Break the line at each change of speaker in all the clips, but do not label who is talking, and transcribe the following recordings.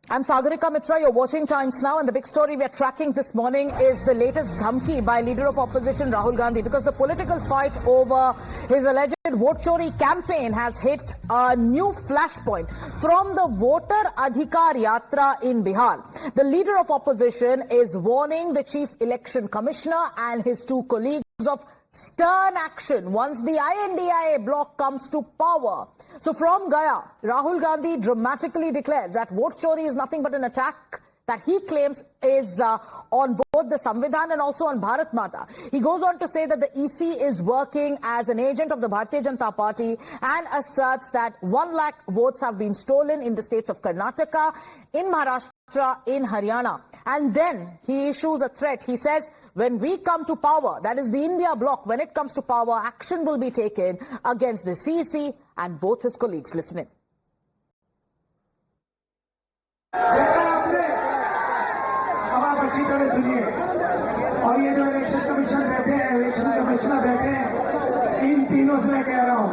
I'm Sagarika Mitra. You're watching Times Now, and the big story we're tracking this morning is the latest dhamki by Leader of Opposition Rahul Gandhi, because the political fight over his alleged vote chori campaign has hit a new flashpoint from the Voter Adhikar Yatra in Bihar. The Leader of Opposition is warning the Chief Election Commissioner and his two colleagues of stern action once the INDIA bloc comes to power. So from Gaya, Rahul Gandhi dramatically declared that vote chori is nothing but an attack that he claims is on both the Samvidhan and also on Bharat Mata. He goes on to say that the EC is working as an agent of the Bharatiya Janata Party and asserts that 1 lakh votes have been stolen in the states of Karnataka, in Maharashtra, in Haryana. And then he issues a threat. He says, when we come to power, that is the India bloc, when it comes to power, action will be taken against the CEC and both his colleagues. Listen in.
अच्छी तरह सुनिए, और ये जो election commission बैठे हैं, election commissioner बैठे हैं, इन तीनों से मैं कह रहा हूं,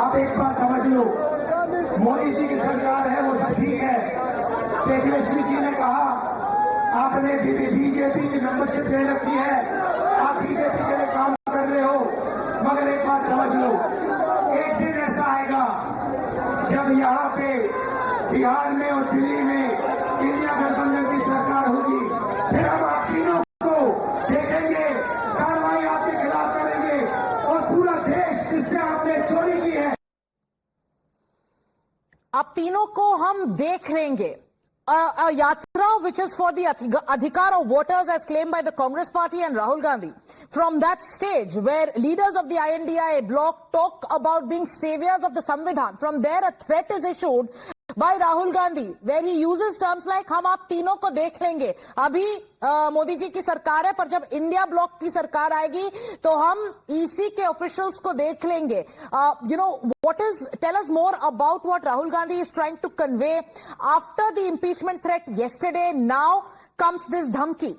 आप एक बात समझ लो, मोदी जी की सरकार है, वो सब ठीक है। तेजस्वी जी ने कहा आपने बीजेपी की मेंबरशिप ले रखी है, आप बीजेपी के लिए काम कर रहे हो, मगर एक बात समझ लो, एक दिन ऐसा आएगा जब यहाँ पे बिहार में और दिल्ली में इंडिया गठबंधन की सरकार होगी, फिर हम आप तीनों को देखेंगे, कार्रवाई आपके खिलाफ करेंगे और पूरा देश जिससे आपने चोरी की है,
आप तीनों को हम देख लेंगे. A yatra which is for the adhikar of voters as claimed by the Congress party and Rahul Gandhi. From that stage where leaders of the INDIA bloc talk about being saviors of the Samvidhan, from there a threat is issued by Rahul Gandhi, where he uses terms like हम आप तीनों को देख लेंगे. अभी मोदी जी की सरकार है, पर जब इंडिया ब्लॉक की सरकार आएगी तो हम EC के ऑफिशियल्स को देख लेंगे. Tell us more about what Rahul Gandhi is trying to convey after the impeachment threat yesterday. Now comes this dhamki.